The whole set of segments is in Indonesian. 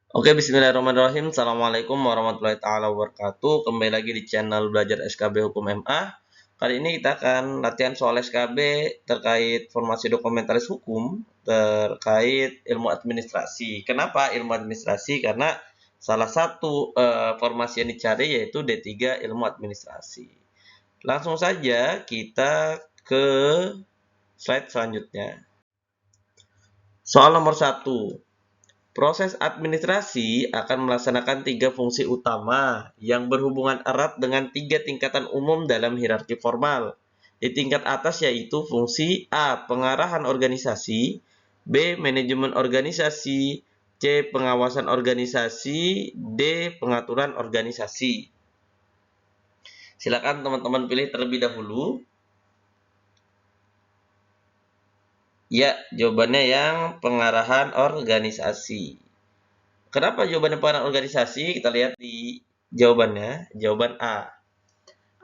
Oke, bismillahirrahmanirrahim. Assalamualaikum warahmatullahi taala wabarakatuh. Kembali lagi di channel Belajar SKB Hukum MA. Kali ini kita akan latihan soal SKB terkait formasi dokumentaris hukum terkait ilmu administrasi. Kenapa ilmu administrasi? Karena salah satu formasi yang dicari yaitu D3 ilmu administrasi. Langsung saja kita ke slide selanjutnya. Soal nomor 1. Proses administrasi akan melaksanakan tiga fungsi utama yang berhubungan erat dengan tiga tingkatan umum dalam hierarki formal. Di tingkat atas yaitu fungsi A. Pengarahan organisasi, B. Manajemen organisasi, C. Pengawasan organisasi, D. Pengaturan organisasi. Silakan teman-teman pilih terlebih dahulu. Ya, jawabannya yang pengarahan organisasi. Kenapa jawabannya pengarahan organisasi? Kita lihat di jawabannya. Jawaban A.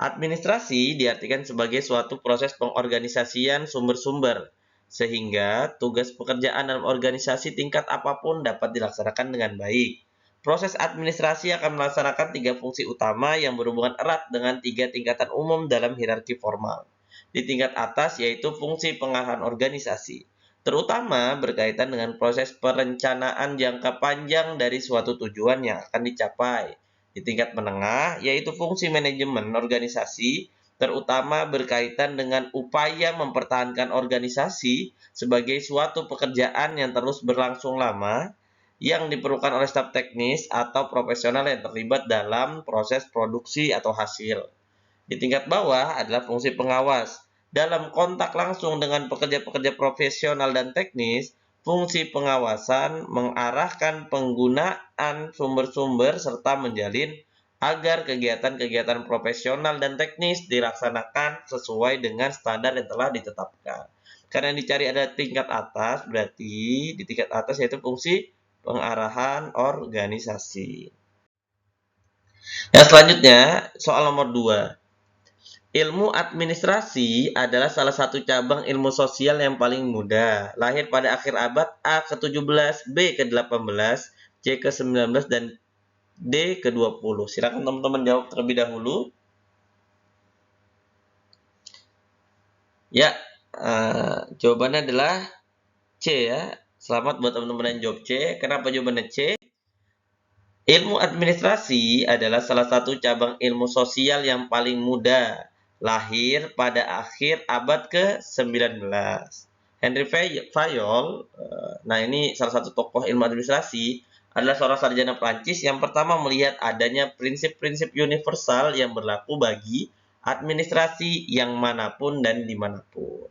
Administrasi diartikan sebagai suatu proses pengorganisasian sumber-sumber, sehingga tugas pekerjaan dalam organisasi tingkat apapun dapat dilaksanakan dengan baik. Proses administrasi akan melaksanakan tiga fungsi utama yang berhubungan erat dengan tiga tingkatan umum dalam hierarki formal. Di tingkat atas yaitu fungsi pengarahan organisasi, terutama berkaitan dengan proses perencanaan jangka panjang dari suatu tujuan yang akan dicapai. Di tingkat menengah, yaitu fungsi manajemen organisasi, terutama berkaitan dengan upaya mempertahankan organisasi sebagai suatu pekerjaan yang terus berlangsung lama, yang diperlukan oleh staf teknis atau profesional yang terlibat dalam proses produksi atau hasil. Di tingkat bawah adalah fungsi pengawas. Dalam kontak langsung dengan pekerja-pekerja profesional dan teknis, fungsi pengawasan mengarahkan penggunaan sumber-sumber serta menjalin agar kegiatan-kegiatan profesional dan teknis dilaksanakan sesuai dengan standar yang telah ditetapkan. Karena yang dicari ada tingkat atas, berarti di tingkat atas yaitu fungsi pengarahan organisasi. Yang selanjutnya, soal nomor 2. Ilmu administrasi adalah salah satu cabang ilmu sosial yang paling muda. Lahir pada akhir abad A ke-17, B ke-18, C ke-19, dan D ke-20. Silakan teman-teman jawab terlebih dahulu. Ya, jawabannya adalah C ya. Selamat buat teman-teman yang jawab C. Kenapa jawabannya C? Ilmu administrasi adalah salah satu cabang ilmu sosial yang paling muda, lahir pada akhir abad ke-19. Henry Fayol, nah ini salah satu tokoh ilmu administrasi, adalah seorang sarjana Prancis yang pertama melihat adanya prinsip-prinsip universal yang berlaku bagi administrasi yang manapun dan dimanapun.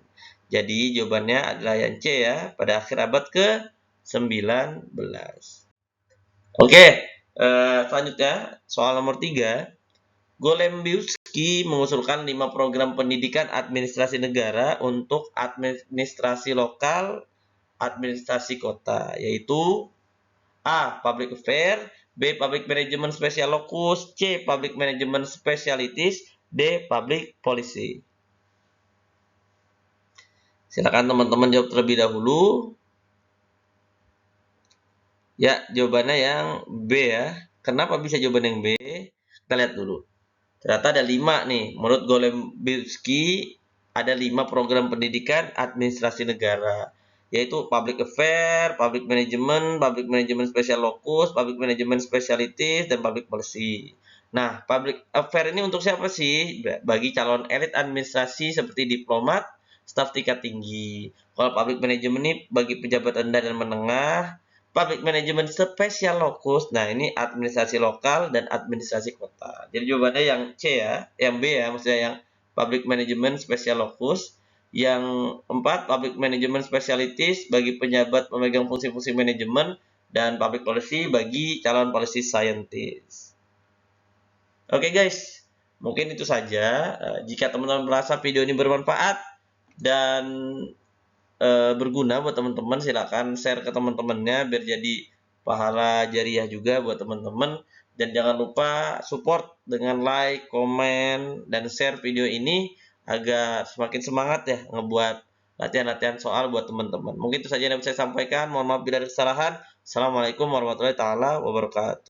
Jadi jawabannya adalah yang C ya, pada akhir abad ke-19. Oke, selanjutnya soal nomor 3. Golembiewski mengusulkan 5 program pendidikan administrasi negara untuk administrasi lokal, administrasi kota, yaitu A. Public Affair, B. Public Management Special Locus, C. Public Management Specialities, D. Public Policy. Silakan teman-teman jawab terlebih dahulu. Ya, jawabannya yang B ya. Kenapa bisa jawaban yang B? Kita lihat dulu. Ternyata ada 5 nih. Menurut Golembiewski, ada 5 program pendidikan administrasi negara, yaitu Public Affair, Public Management Special Locus, Public Management Specialities, dan Public Policy. Nah, Public Affair ini untuk siapa sih? Bagi calon elit administrasi seperti diplomat, staf tingkat tinggi. Kalau Public Management ini bagi pejabat rendah dan menengah. Public Management Special Locus, nah ini administrasi lokal dan administrasi kota. Jadi jawabannya yang C ya, yang B ya, maksudnya yang Public Management Special Locus. Yang 4, Public Management Specialities bagi pejabat pemegang fungsi-fungsi manajemen, dan Public Policy bagi calon policy scientist. Oke guys, mungkin itu saja. Jika teman-teman merasa video ini bermanfaat dan berguna buat teman-teman, silakan share ke teman-temannya biar jadi pahala jariah juga buat teman-teman. Dan jangan lupa support dengan like, komen, dan share video ini agar semakin semangat ya ngebuat latihan-latihan soal buat teman-teman. Mungkin itu saja yang bisa saya sampaikan. Mohon maaf bila ada kesalahan. Assalamualaikum warahmatullahi taala wabarakatuh.